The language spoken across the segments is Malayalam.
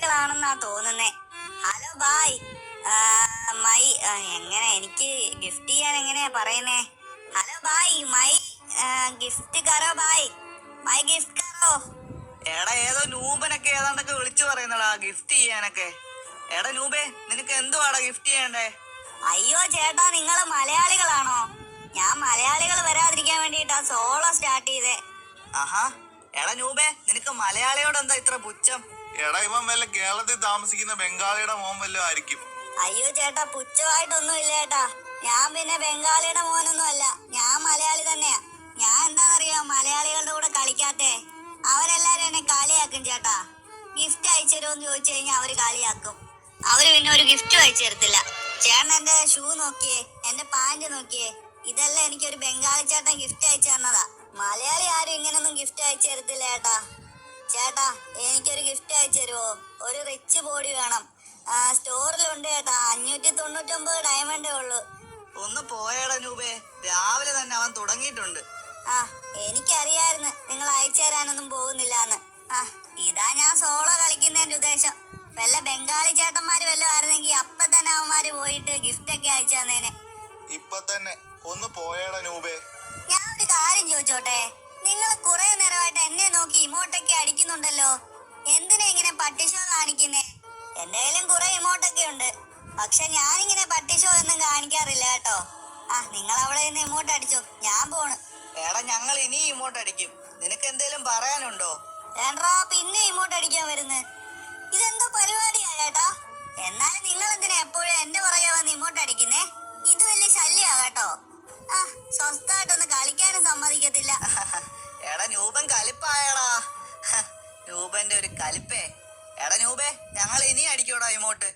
മലയാളികളാണെന്നാ തോന്നുന്നേ. ഹലോ ബായ്. മൈ എങ്ങനെ എനിക്ക് ഗിഫ്റ്റ് ചെയ്യാൻ എങ്ങനെയാ പറയുന്നേ? ഹലോ ബായ്, മൈ ഗിഫ്റ്റ് കറോ ബായ്, മൈ ഗിഫ്റ്റ് കറോ. എടാ ഏതോ നൂബനൊക്കെ ഏതാണ്ടൊക്കെ വിളിച്ചു പറയുന്നടാ ഗിഫ്റ്റ് ചെയ്യാനൊക്കെ. എടാ നൂബേ, നിനക്ക് എന്തുവാടാ ഗിഫ്റ്റ് ചെയ്യണ്ടേ? അയ്യോ ചേട്ടാ, നിങ്ങള് മലയാളികളാണോ? ഞാൻ മലയാളികൾ വരാതിരിക്കാൻ വേണ്ടിട്ടാ സോളോ സ്റ്റാർട്ട് ചെയ്തേ. ആഹാ, എടാ നൂബേ, നിനക്ക് മലയാളിയോട് എന്താ ഇത്ര പുച്ഛം? എടാ ഇവൻ വല്ല കേരളത്തിൽ താമസിക്കുന്ന ബംഗാളിയുടെ മോൻ വല്ലതും ആയിരിക്കും. അയ്യോ ചേട്ടാ, പുച്ഛമായിട്ടൊന്നും ഇല്ല ചേട്ടാ. ഞാൻ പിന്നെ ബംഗാളിയുടെ മോനൊന്നും അല്ല, ഞാൻ മലയാളി തന്നെയാ. ഞാൻ എന്താണെന്നറിയോ മലയാളികളുടെ കൂടെ കളിക്കാത്തേ? അവരെല്ലാരും എന്നെ കളിയാക്കും ചേട്ടാ. ഗിഫ്റ്റ് അയച്ചു തരുമോന്ന് ചോദിച്ചു കഴിഞ്ഞാൽ അവര് കളിയാക്കും. അവര് പിന്നെ ഒരു ഗിഫ്റ്റും അയച്ചു തരത്തില്ല. ചേട്ടൻ എന്റെ ഷൂ നോക്കിയേ, എന്റെ പാന്റ് നോക്കിയേ, ഇതെല്ലാം എനിക്കൊരു ബംഗാളി ചേട്ടൻ ഗിഫ്റ്റ് അയച്ചു തന്നതാ. മലയാളി ആരും ഇങ്ങനൊന്നും ഗിഫ്റ്റ് അയച്ചു തരത്തില്ല ചേട്ടാ. ചേട്ടാ എനിക്കൊരു ഗിഫ്റ്റ് അയച്ചു തരുമോ? ഒരു റിച്ച് ബോഡി വേണം. സ്റ്റോറിലുണ്ട് ചേട്ടാ, 599 ഡയമണ്ടേ ഉള്ളു. ഒന്ന് പോയേടാ നൂബേ, രാവിലെ തന്നെ അവൻ തുടങ്ങിയിട്ടുണ്ട്. എനിക്കറിയായിരുന്നു നിങ്ങൾ അയച്ചു തരാനൊന്നും പോകുന്നില്ലാന്ന്. ഇതാ ഞാൻ സോളോ കളിക്കുന്നതിന്റെ ഉദ്ദേശം. വല്ല ബംഗാളി ചേട്ടന്മാര് വല്ലതും ആയിരുന്നെങ്കിൽ അപ്പൊ തന്നെ അവന്മാര് പോയിട്ട് ഗിഫ്റ്റ് ഒക്കെ അയച്ചു തന്നേനെ. ഇപ്പൊ തന്നെ ഒന്ന് പോയേടാ നൂബേ. ഞാൻ ഒരു കാര്യം ചോദിച്ചോട്ടെ, നിങ്ങൾ കുറെ നേരമായിട്ട് എന്നെ നോക്കി ഇമോട്ടൊക്കെ അടിക്കുന്നുണ്ടല്ലോ. എന്തിനാ ഇങ്ങനെ പട്ടിഷോ കാണിക്കുന്നേ? എന്റെ കയ്യിലും കുറെ ഇമോട്ടൊക്കെ ഉണ്ട്, പക്ഷെ ഞാനിങ്ങനെ പട്ടിഷോ ഒന്നും കാണിക്കാറില്ല കേട്ടോ. നിങ്ങൾ അവിടെ നിന്ന് ഇമോട്ട് അടിച്ചോ, ഞാൻ പോണ്. എടാ ഞങ്ങൾ ഇനി ഇമോട്ട് അടിക്കും. നിനക്ക് എന്തേലും പറയാനുണ്ടോ? ഏണ്ടാ പിന്നെ ഇമോട്ട് അടിക്കാൻ വരുന്നത്? ഇതെന്തോ പരിപാടിയാ ചേട്ടാ? എന്നാലും നിങ്ങൾ എന്തിനാ എപ്പോഴും എന്റെ പുറകെ വന്ന് ഇമോട്ട് അടിക്കുന്നേ? ഇത് വലിയ ശല്യാ കേട്ടോ. സ്വസ്ഥമായിട്ടൊന്ന് കളിക്കാനും സമ്മതിക്കത്തില്ല. എടാ നൂബൻ കലിപ്പായടാ. നൂബന്റെ ഒരു കലിപ്പേ. എടാ നൂബേ, ഞങ്ങൾ ഇനി അടിക്കോടാ ഇമോട്ട്.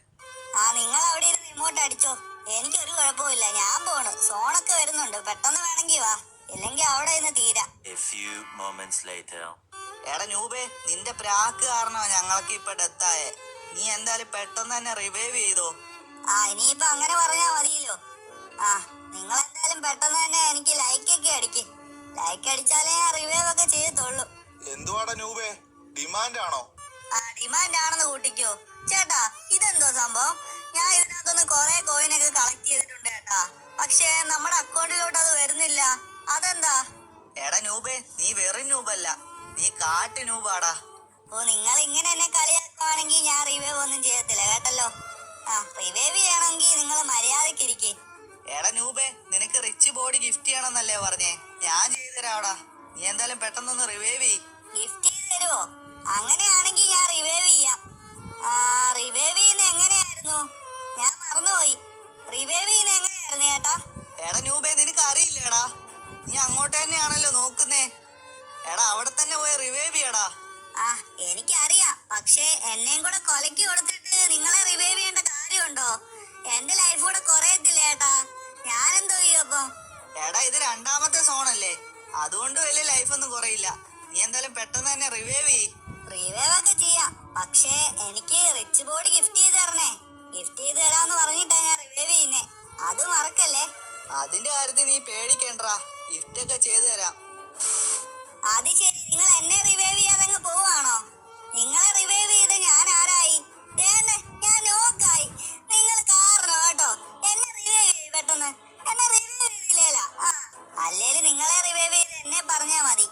നിങ്ങൾ അവിടെ ഇരുന്ന് ഇമോട്ട് അടിച്ചോ, എനിക്കൊരു കുഴപ്പമില്ല. ഞാൻ പോണു, സോണൊക്കെ വരുന്നുണ്ട്. പെട്ടെന്ന് വേണമെങ്കിൽ വാ, ഇല്ലെങ്കിൽ അവിടെ നിന്ന് തീരാ. എടാ നൂബേ, നിന്റെ പ്രാക്ക് കാരണമാ ഞങ്ങൾക്ക് ഇപ്പൊ ഡെത്തായേ. നീ എന്തായാലും പെട്ടെന്ന് തന്നെ റിവൈവ് ചെയ്തോ. ഇനിയിപ്പൊ അങ്ങനെ പറഞ്ഞാ മതിയല്ലോ. നിങ്ങൾ എന്തായാലും പെട്ടെന്ന് തന്നെ എനിക്ക് ലൈക്ക് ഒക്കെ അടിക്ക്. ലൈക്ക് അടിച്ചാലേ ഞാൻ റിവൈവ് ഒക്കെ ചെയ്യത്തുള്ളൂ. എന്തുവാടാ നൂബേ, ഡിമാൻഡ് ആണോ? ഡിമാൻഡ് ആണെന്ന് കൂട്ടിക്കോ. ചേട്ടാ ഇതെന്തോ സംഭവം? ഞാൻ ഇതിനകത്തൊന്ന് കൊറേ കോയിനൊക്കെ കളക്ട് ചെയ്തിട്ടുണ്ട് ചേട്ടാ, പക്ഷെ നമ്മുടെ അക്കൗണ്ടിലോട്ട് അത് വരുന്നില്ല. അതെന്താ? എടാ നൂബേ, നീ വെറും നൂബല്ല, നീ കാട്ട് നൂബാടാ. നിങ്ങൾ ഇങ്ങനെ എന്നെ കളിയാക്കുവാണെങ്കിൽ ഞാൻ റിവൈവ് ഒന്നും ചെയ്യത്തില്ല കേട്ടല്ലോ. റിവൈവ് ചെയ്യണമെങ്കിൽ നിങ്ങൾ മര്യാദക്ക് ഇരിക്കേ. എടാ നൂബേ, നിനക്ക് റിച്ച് ബോഡി ഗിഫ്റ്റ് ചെയ്യണമെന്നല്ലേ പറഞ്ഞേ? ഞാൻ ചെയ്തുതരാടാ. നീ എന്തായാലും പെട്ടെന്നൊന്ന് റിവൈവ് ചെയ്. ഗിഫ്റ്റ് ചെയ്ത് തരുമോ? അങ്ങനെയാണെങ്കിൽ ഞാൻ റിവൈവ് ചെയ്യാം. റിവൈവ് ചെയ്യുന്ന എങ്ങനെയായിരുന്നു? ഞാൻ മറന്നുപോയി. റിവൈവ് ചെയ്യുന്ന എങ്ങനെയായിരുന്നു ചേട്ടാ? എടാ നൂബേ, നിനക്ക് അറിയില്ലേടാ? നീ അങ്ങോട്ട് തന്നെയാണല്ലോ നോക്കുന്നേ. എടാ അവിടെ തന്നെ പോയി റിവൈവ് ചെയ്യടാ. എനിക്കറിയാം, പക്ഷേ എന്നെയും കൂടെ കൊലക്ക് കൊടുത്തിട്ട് നിങ്ങളെ റിവൈവ് ചെയ്യേണ്ട കാര്യമുണ്ടോ? എന്റെ ലൈഫ് കൂടെ കുറയത്തില്ല ചേട്ടാ, ഞാനെന്തോ ചെയ്യും അപ്പം? എടാ ഇത് രണ്ടാമത്തെ സോണല്ലേ, അതുകൊണ്ട് വലിയ ലൈഫ് ഒന്നും കുറയില്ല. നീ എന്തായാലും പെട്ടെന്ന് തന്നെ റിവൈവ് ചെയ്. റിവൈവ് ഒക്കെ ചെയ്യാം, പക്ഷേ എനിക്ക് റിച്ച് ബോഡി ഗിഫ്റ്റ് ചെയ്ത് തരണേ. ഗിഫ്റ്റ് ചെയ്ത് തരാന്ന് പറഞ്ഞിട്ടാ ഞാൻ റിവൈവ് ചെയ്യുന്നേ, അത് മറക്കല്ലേ. അതിന്റെ കാര്യത്തിൽ നീ പേടിക്കണ്ടാ, ഗിഫ്റ്റ് ഒക്കെ ചെയ്തു തരാം. അത് ശരി, നിങ്ങൾ എന്നെ റിവൈവ് ചെയ്യാതെ പോവാണോ? നിങ്ങളെ റിവൈവ് ചെയ്ത് ഞാൻ ആരായി? ഞാൻ നോക്കായി. നിങ്ങൾ കാരണം കേട്ടോ. എന്നെ റിവൈവ് ചെയ്യ് പെട്ടെന്ന്. എന്നെ റിവൈവ് ചെയ്തില്ലേല. അല്ലേലും നിങ്ങളെ റിവൈവ് ചെയ്ത് എന്നെ പറഞ്ഞാ മതി.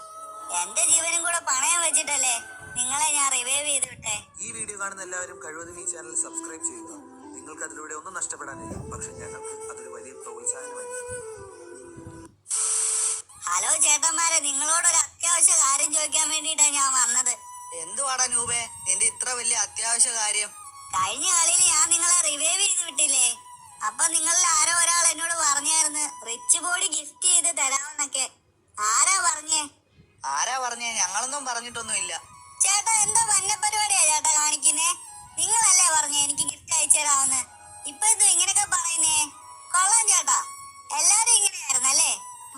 എന്റെ ജീവനും കൂടെ പണയം വെച്ചിട്ടല്ലേ നിങ്ങളെ ഞാൻ റിവൈവ് ചെയ്ത് വിട്ടെ. ഈ വീഡിയോ കാണുന്ന എല്ലാവരും കഴിവതും ഈ ചാനൽ സബ്സ്ക്രൈബ് ചെയ്യുക. നിങ്ങൾക്ക് അതിലൂടെ ഒന്നും നഷ്ടപ്പെടാനില്ല, പക്ഷെ ഞങ്ങൾക്ക് അതൊരു വലിയ പ്രോത്സാഹനമായിരിക്കും. ഹലോ ചേട്ടന്മാരെ, നിങ്ങളോടൊരു അത്യാവശ്യ കാര്യം ചോദിക്കാൻ വേണ്ടിട്ടാ ഞാൻ വന്നത്. എന്തുവാടാ നൂബേ നിന്റെ ഇത്ര വലിയ അത്യാവശ്യ കാര്യം? കഴിഞ്ഞ കളിയിൽ ഞാൻ നിങ്ങളെ റിവൈവ് ചെയ്ത് വിട്ടില്ലേ? അപ്പൊ നിങ്ങളിൽ ആരോ ഒരാൾ എന്നോട് പറഞ്ഞായിരുന്നു റിച്ച് ബോഡി ഗിഫ്റ്റ് ചെയ്ത് തരാമെന്നൊക്കെ. ആരാ പറഞ്ഞേ? ഞങ്ങളൊന്നും പറഞ്ഞിട്ടൊന്നും ഇല്ല. ചേട്ടാ എന്താ പന്ന പരിപാടിയാ ചേട്ടാ കാണിക്കുന്നേ? നിങ്ങളല്ലേ പറഞ്ഞേ എനിക്ക് ഗിഫ്റ്റ് അയച്ചു തരാമെന്ന്. ഇപ്പൊ ഇത് ഇങ്ങനെയൊക്കെ പറയുന്നേ? കൊള്ളാം ചേട്ടാ, എല്ലാരും ഇങ്ങനെയായിരുന്നല്ലേ?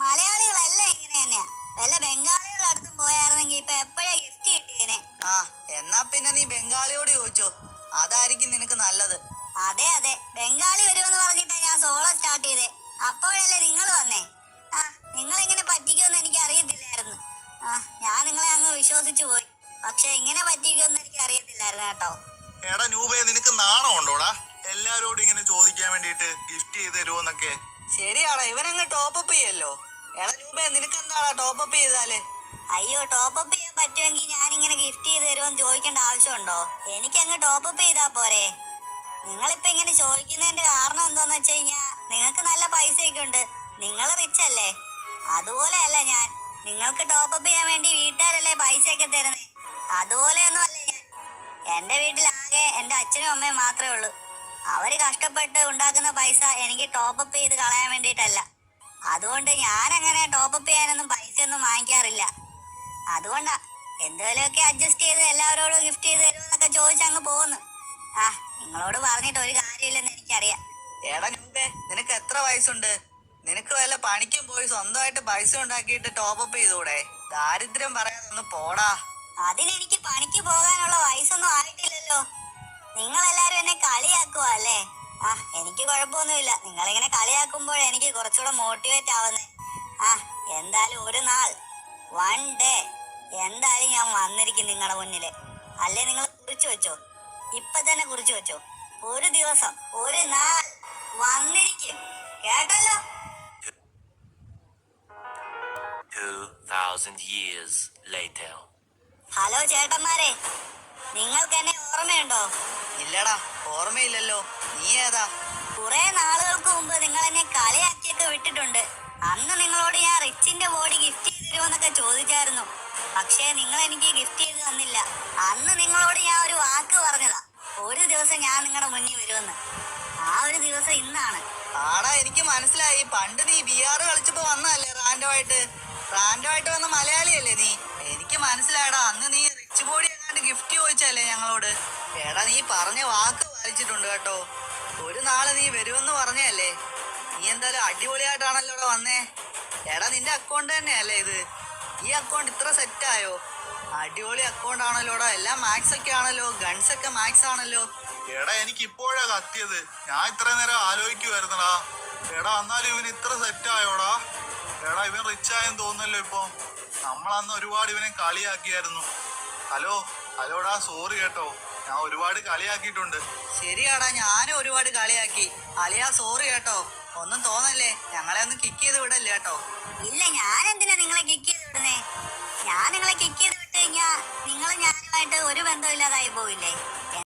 മലയാളികളെല്ലാം ഇങ്ങനെ തന്നെയാ. വല്ല ബംഗാളികളുടെ അടുത്തും പോയായിരുന്നെങ്കിൽ ഇപ്പൊ എപ്പോഴാ ഗിഫ്റ്റ് കിട്ടിയേനെ. എന്നാ പിന്നെ നീ ബംഗാളിയോട് ചോദിച്ചോ, അതായിരിക്കും നിനക്ക് നല്ലത്. അതെ, ബംഗാളി വരുമെന്ന് പറഞ്ഞിട്ടാ ഞാൻ സോളോ സ്റ്റാർട്ട് ചെയ്തേ. അപ്പോഴല്ലേ നിങ്ങൾ വന്നേ. നിങ്ങൾ ഇങ്ങനെ പറ്റിക്കുമെന്ന് എനിക്ക് അറിയത്തില്ലായിരുന്നു. ഞാൻ നിങ്ങളെ അങ്ങ് വിശ്വസിച്ചു പോയി. പക്ഷെ ഇങ്ങനെ പറ്റിക്കുമെന്ന് എനിക്ക് അറിയത്തില്ലായിരുന്നു കേട്ടോ. എടാ നൂബേ നിനക്ക് നാണം ഉണ്ടോടാ എല്ലാരോടും ഇങ്ങനെ ചോദിക്കാൻ വേണ്ടിട്ട് ഗിഫ്റ്റ് ചെയ്ത് തരുമോന്നൊക്കെ? ശരിയാടാ, ഇവനങ്ങ് ടോപ്പപ്പ് ചെയ്യല്ലോ. എടാ രൂപേ, നിനക്ക് എന്താടാ ടോപ്പപ്പ് ചെയ്താല്? അയ്യോ, ടോപ്പപ്പ് ചെയ്യാൻ പറ്റുമെങ്കിൽ ഞാനിങ്ങനെ ഗിഫ്റ്റ് ചെയ്ത് തരുമെന്ന് ചോദിക്കേണ്ട ആവശ്യമുണ്ടോ? എനിക്കങ്ങ് ടോപ്പപ്പ് ചെയ്താ പോരെ. നിങ്ങളിപ്പോ ഇങ്ങനെ ചോദിക്കുന്നതിന്റെ കാരണം എന്താന്ന് വെച്ച് കഴിഞ്ഞാ നിങ്ങൾക്ക് നല്ല പൈസയൊക്കെ ഉണ്ട്, നിങ്ങൾ റിച്ച് അല്ലേ. അതുപോലെ അല്ല ഞാൻ. നിങ്ങൾക്ക് ടോപ്പപ്പ് ചെയ്യാൻ വേണ്ടി വീട്ടുകാരല്ലേ പൈസയൊക്കെ തരുന്നേ. അതുപോലെയൊന്നും അല്ല ഞാൻ. എന്റെ വീട്ടിലാകെ എന്റെ അച്ഛനും അമ്മയും മാത്രമേ ഉള്ളൂ. അവര് കഷ്ടപ്പെട്ട് ഉണ്ടാക്കുന്ന പൈസ എനിക്ക് ടോപ്പപ്പ് ചെയ്ത് കളയാൻ വേണ്ടിയിട്ടല്ല. അതുകൊണ്ട് ഞാൻ അങ്ങനെ ടോപ്പപ്പ് ചെയ്യാനൊന്നും പൈസയൊന്നും വാങ്ങിക്കാറില്ല. അതുകൊണ്ടാ എന്തെങ്കിലുമൊക്കെ അഡ്ജസ്റ്റ് ചെയ്ത് എല്ലാവരോടും ഗിഫ്റ്റ് ചെയ്ത് തരുമെന്നൊക്കെ ചോദിച്ചങ്ങ് പോകുന്നു. ആ, നിങ്ങളോട് പറഞ്ഞിട്ട് ഒരു കാര്യമില്ലെന്ന് എനിക്കറിയാം. എടാ നൂബേ, നിനക്ക് എത്ര വയസ്സുണ്ട്? നിനക്ക് വല്ല പണിക്കും പോയി സ്വന്തമായിട്ട് പൈസ ഉണ്ടാക്കിയിട്ട് ടോപ്പപ്പ് ചെയ്തൂടെ? ദാരിദ്ര്യം പറയാനൊന്ന് പോടാ. അതിനെനിക്ക് പണിക്ക് പോകാനുള്ള വയസ്സൊന്നും ആയിട്ടില്ലല്ലോ. നിങ്ങളെല്ലാരും എന്നെ കളിയാക്കുക അല്ലേ? ആ, എനിക്ക് കുഴപ്പമൊന്നുമില്ല. നിങ്ങളിങ്ങനെ കളിയാക്കുമ്പോൾ എനിക്ക് കുറച്ചുകൂടെ മോട്ടിവേറ്റ് ആവുന്നേ. ആ, എന്തായാലും ഒരു നാൾ, വൺ ഡേ എന്തായാലും ഞാൻ വന്നിരിക്കും നിങ്ങളുടെ മുന്നില്. അല്ലേ നിങ്ങൾ കുറിച്ചു വെച്ചോ, ഇപ്പൊ തന്നെ കുറിച്ചു വെച്ചോ. ഒരു ദിവസം, ഒരു നാൾ വന്നിരിക്കും, കേട്ടല്ലോ. 2,000 years later. ഹലോ ചേട്ടന്മാരെ, നിങ്ങൾക്ക് എന്നെ ഓർമ്മയുണ്ടോ? ഇല്ലടാ, ഓർമ്മയില്ലല്ലോ. നീ ഏതാ? കുറെ നാളുകൾക്ക് മുമ്പ് നിങ്ങൾ എന്നെ കളിയാക്കിയൊക്കെ വിട്ടിട്ടുണ്ട്. അന്ന് നിങ്ങളോട് ഞാൻ റിച്ചിന്റെ ബോഡി ഗിഫ്റ്റ് ചെയ്ത് തരുമെന്നൊക്കെ ചോദിച്ചായിരുന്നു. പക്ഷേ നിങ്ങൾ എനിക്ക് ഗിഫ്റ്റ് ചെയ്ത് തന്നില്ല. അന്ന് നിങ്ങളോട് ഞാൻ ഒരു വാക്ക് പറഞ്ഞതാ, ഒരു ദിവസം ഞാൻ നിങ്ങളുടെ മുന്നിൽ വരുമെന്ന്. ആ ഒരു ദിവസം ഇന്നാണ്. ആടാ, എനിക്ക് മനസ്സിലായി. പണ്ട് നീ VR കളിച്ചപ്പോ വന്നതല്ലേ റാൻഡമായിട്ട് വന്ന മലയാളിയല്ലേ നീ? എനിക്ക് മനസ്സിലായടാ, അന്ന് നീ റിച്ച് ബോഡി എങ്ങാണ്ട് ഗിഫ്റ്റ് ചോദിച്ചല്ലേ ഞങ്ങളോട്. എടാ, നീ പറഞ്ഞ വാക്ക് പാലിച്ചിട്ടുണ്ട് കേട്ടോ. ഒരു നാള് നീ വരുമെന്ന് പറഞ്ഞല്ലേ. നീ എന്തായാലും അടിപൊളിയായിട്ടാണല്ലോ ഇവിടെ വന്നേ. എടാ, നിന്റെ അക്കൗണ്ട് തന്നെയല്ലേ ഇത്? ഈ അക്കൗണ്ട് ഇത്ര സെറ്റായോ? അടിപൊളി അക്കൗണ്ട് ആണല്ലോടാ. എല്ലാം മാക്സ് ഒക്കെ ആണല്ലോ, ഗൺസ് ഒക്കെ മാക്സ് ആണല്ലോ. എടാ എനിക്ക് ഇപ്പോഴാ കത്തിയത്, ഞാൻ ഇത്ര നേരം ആലോചിക്കുവായിരുന്നടാ. എടാ എന്നാലും ഇവൻ ഇത്ര സെറ്റ് ആയോടാ. എടാ ഇവൻ റിച്ച് ആയെന്ന് തോന്നുന്നല്ലോ ഇപ്പൊ. നമ്മളന്ന് ഒരുപാട് ഇവനെ കളിയാക്കിയായിരുന്നു. ഹലോടാ, സോറി കേട്ടോ, ഞാൻ ഒരുപാട് കളിയാക്കിയിട്ടുണ്ട്. ശരിയാടാ, ഞാനും ഒരുപാട് കളിയാക്കി. അളിയാ, സോറി കേട്ടോ. ഒന്നും തോന്നല്ലേ, ഞങ്ങളെ ഒന്ന് കിക്ക് ചെയ്ത് വിടല്ലേ കേട്ടോ. ഇല്ല, ഞാൻ എന്തിനാ നിങ്ങളെ കിക്ക് ചെയ്ത് വിടുന്നേ? ഞാൻ നിങ്ങളെ കിക്ക് ചെയ്ത് വിട്ട് കഴിഞ്ഞാ നിങ്ങൾ ഞാനുമായിട്ട് ഒരു ബന്ധമില്ലാതായി പോയില്ലേ?